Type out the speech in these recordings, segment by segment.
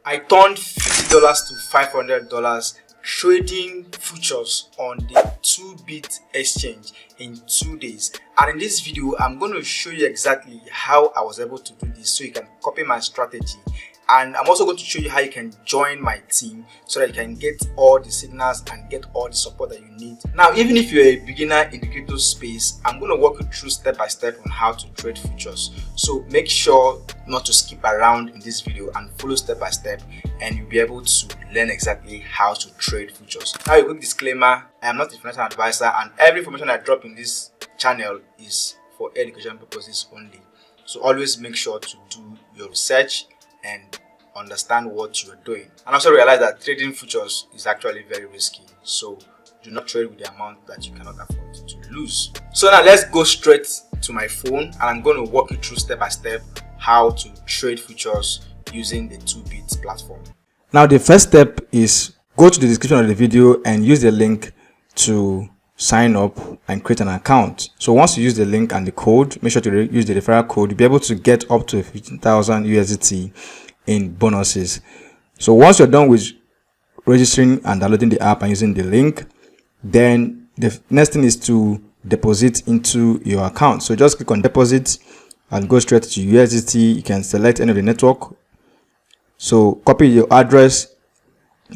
I turned $50 to $500 trading futures on the TooBit exchange in 2 days. And in this video, I'm going to show you exactly how I was able to do this so you can copy my strategy. And I'm also going to show you how you can join my team so that you can get all the signals and get all the support that you need. Now, even if you're a beginner in the crypto space, I'm going to walk you through step by step on how to trade futures. So make sure not to skip around in this video and follow step by step, and you'll be able to learn exactly how to trade futures. Now, a quick disclaimer: I am not a financial advisor, and every information I drop in this channel is for education purposes only. So always make sure to do your research and understand what you are doing, and also realize that trading futures is actually very risky, so do not trade with the amount that you cannot afford to lose. So now let's go straight to my phone, and I'm going to walk you through step by step how to trade futures using the TooBit platform. Now the first step is go to the description of the video and use the link to sign up and create an account. So once you use the link and the code, make sure to use the referral code. You'll be able to get up to 15,000 USDT in bonuses. So once you're done with registering and downloading the app and using the link, then the next thing is to deposit into your account. So just click on deposit and go straight to USDT. You can select any of the network. So copy your address,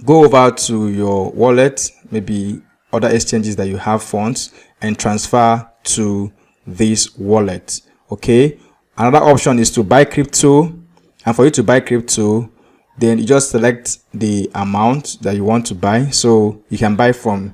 go over to your wallet, maybe other exchanges that you have funds, and transfer to this wallet. Okay, another option is to buy crypto, and for you to buy crypto, then you just select the amount that you want to buy. So you can buy from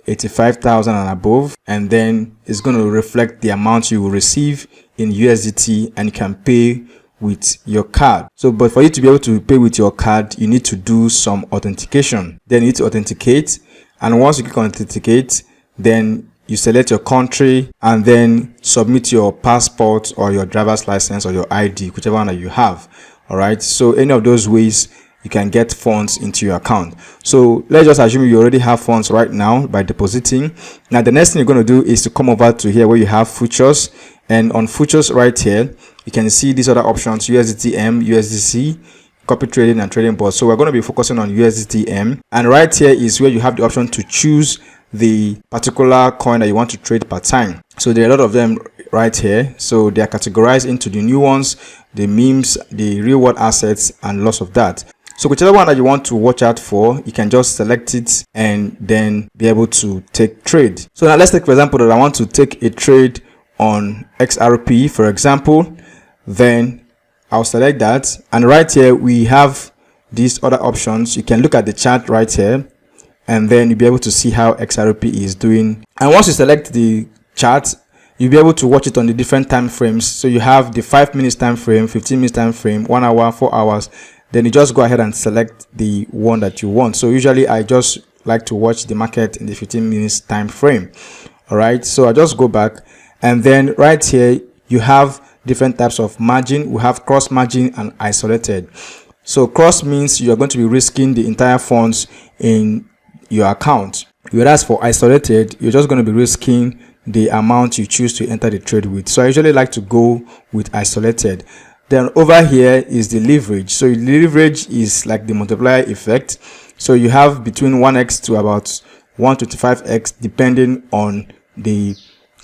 85,000 and above, and then it's going to reflect the amount you will receive in USDT, and you can pay with your card. So but for you to be able to pay with your card, you need to do some authentication. Then you need to authenticate, and once you click on authenticate, then you select your country and then submit your passport or your driver's license or your ID, whichever one that you have. All right, so any of those ways you can get funds into your account. So let's just assume you already have funds right now by depositing. Now the next thing you're going to do is to come over to here where you have futures, and on futures right here you can see these other options: USDTM, USDC, copy trading, and trading bot. So we're going to be focusing on USDTM, and right here is where you have the option to choose the particular coin that you want to trade per time. So there are a lot of them right here, so they are categorized into the new ones, the memes, the real world assets, and lots of that. So whichever one that you want to watch out for, you can just select it and then be able to take trade. So now let's take, for example, that I want to take a trade on XRP, for example. Then I'll select that, and right here we have these other options. You can look at the chart right here, and then you'll be able to see how XRP is doing. And once you select the chart, you'll be able to watch it on the different time frames. So you have the 5 minutes time frame, 15 minutes time frame, 1 hour, 4 hours. Then you just go ahead and select the one that you want. So usually I just like to watch the market in the 15 minutes time frame. All right, so I just go back, and then right here you have different types of margin. We have cross margin and isolated. So cross means you are going to be risking the entire funds in your account, whereas for isolated, you're just going to be risking the amount you choose to enter the trade with. So I usually like to go with isolated. Then over here is the leverage. So the leverage is like the multiplier effect. So you have between 1x to about 125x depending on the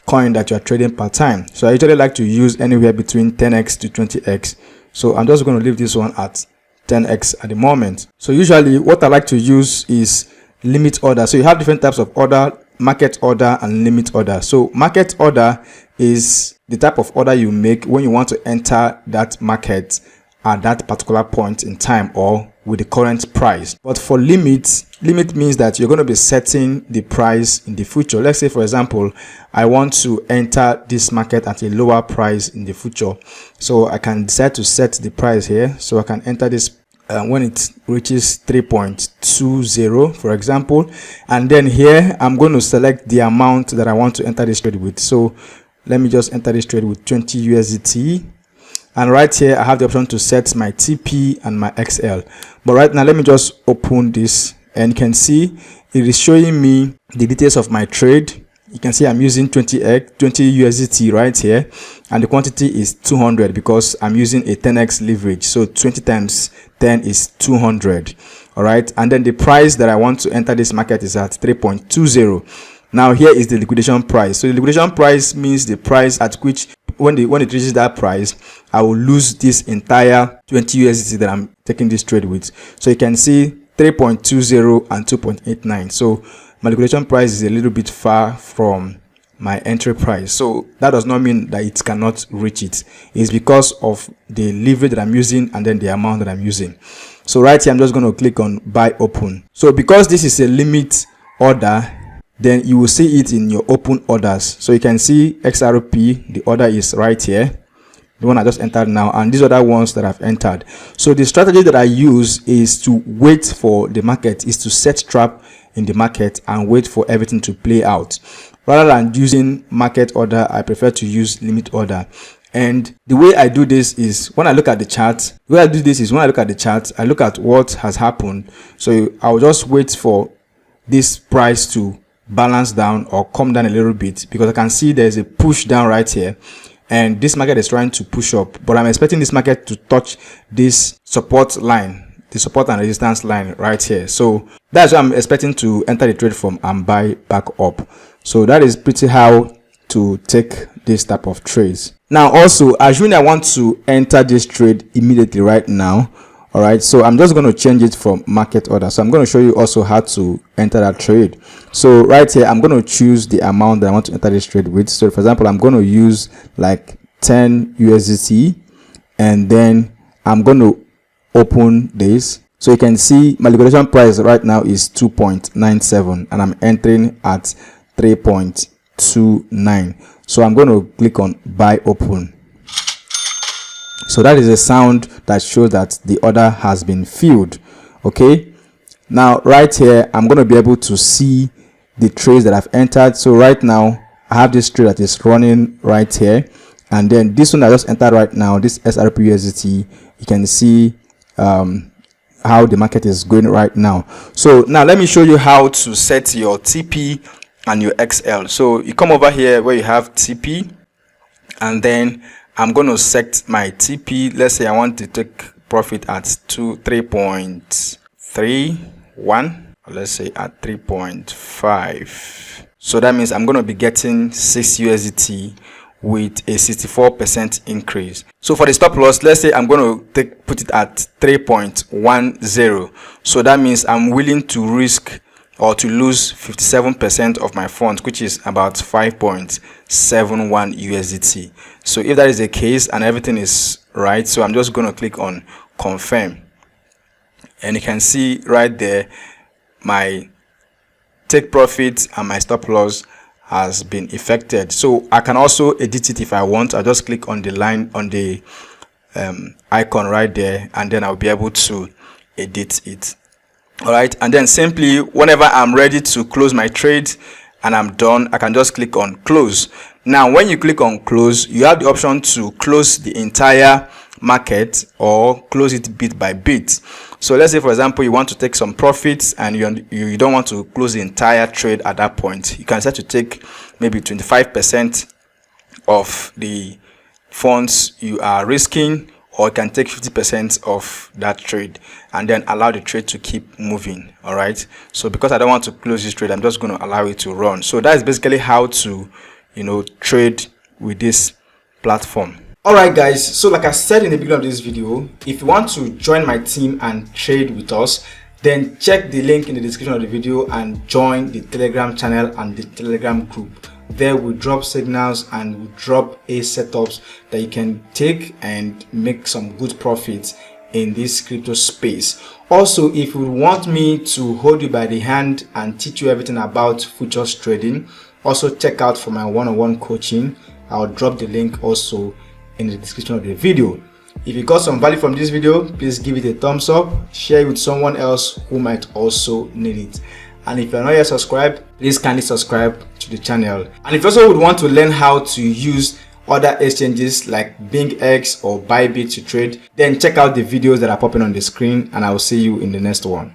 coin that you are trading per time. So I usually like to use anywhere between 10x to 20x. So I'm just going to leave this one at 10x at the moment. So usually what I like to use is limit order. So you have different types of order: market order and limit order. So market order is the type of order you make when you want to enter that market at that particular point in time or with the current price. But for limit means that you're going to be setting the price in the future. Let's say, for example, I want to enter this market at a lower price in the future. So I can decide to set the price here. So I can enter this when it reaches 3.20, for example, and then here I'm going to select the amount that I want to enter this trade with. So let me just enter this trade with 20 USDT, and right here I have the option to set my TP and my XL. But right now let me just open this, and you can see it is showing me the details of my trade. You can see I'm using 20 USDT right here, and the quantity is 200 because I'm using a 10x leverage. So 20 times 10 is 200. All right, and then the price that I want to enter this market is at 3.20. Now here is the liquidation price. So the liquidation price means the price at which when it reaches that price, I will lose this entire 20 USDT that I'm taking this trade with. So you can see 3.20 and 2.89. So my liquidation price is a little bit far from my entry price. So that does not mean that it cannot reach it. It's because of the leverage that I'm using and then the amount that I'm using. So right here, I'm just going to click on buy open. So because this is a limit order, then you will see it in your open orders. So you can see XRP, the order is right here, the one I just entered now, and these other ones that I've entered. So the strategy that I use is to wait for the market, is to set trap in the market and wait for everything to play out. Rather than using market order, I prefer to use limit order. And the way I do this is when I look at the chart. I look at what has happened. So I'll just wait for this price to balance down or come down a little bit, because I can see there's a push down right here, and this market is trying to push up, but I'm expecting this market to touch this support line, the support and resistance line right here. So that's why I'm expecting to enter the trade from and buy back up. So that is pretty how to take this type of trades. Now also, assuming I want to enter this trade immediately right now, all right, so I'm just going to change it from market order. So I'm going to show you also how to enter that trade. So right here, I'm going to choose the amount that I want to enter this trade with. So for example, I'm going to use like 10 USDT, and then I'm going to open this. So you can see my liquidation price right now is 2.97, and I'm entering at 3.29. So I'm going to click on buy open. So that is a sound that shows that the order has been filled. Okay, now right here, I'm going to be able to see the trades that I've entered. So right now, I have this trade that is running right here, and then this one I just entered right now, this SRP USDT. You can see how the market is going right now. So now let me show you how to set your TP and your XL. So you come over here where you have TP, and then I'm going to set my TP. Let's say I want to take profit at 3.31, or let's say at 3.5. So that means I'm going to be getting 6 USDT with a 64% increase. So for the stop loss, let's say I'm going to put it at 3.10. So that means I'm willing to risk or to lose 57% of my funds, which is about 5.71 USDT. So if that is the case and everything is right, so I'm just going to click on confirm, and you can see right there my take profit and my stop loss has been effected. So I can also edit it if I want. I just click on the line on the icon right there, and then I'll be able to edit it. All right, and then simply whenever I'm ready to close my trade and I'm done, I can just click on close. Now when you click on close, you have the option to close the entire market or close it bit by bit. So let's say for example you want to take some profits and you don't want to close the entire trade at that point. You can start to take maybe 25% of the funds you are risking, or you can take 50% of that trade and then allow the trade to keep moving. All right, so because I don't want to close this trade, I'm just going to allow it to run. So that is basically how to trade with this platform. All right guys, so like I said in the beginning of this video, if you want to join my team and trade with us, then check the link in the description of the video and join the Telegram channel and the Telegram group. There we drop signals and we drop setups that you can take and make some good profits in this crypto space. Also, if you want me to hold you by the hand and teach you everything about futures trading, also check out for my one-on-one coaching. I'll drop the link also in the description of the video. If you got some value from this video, please give it a thumbs up, share it with someone else who might also need it. And if you're not yet subscribed, please kindly subscribe to the channel. And if you also would want to learn how to use other exchanges like BingX or Bybit to trade, then check out the videos that are popping on the screen, and I will see you in the next one.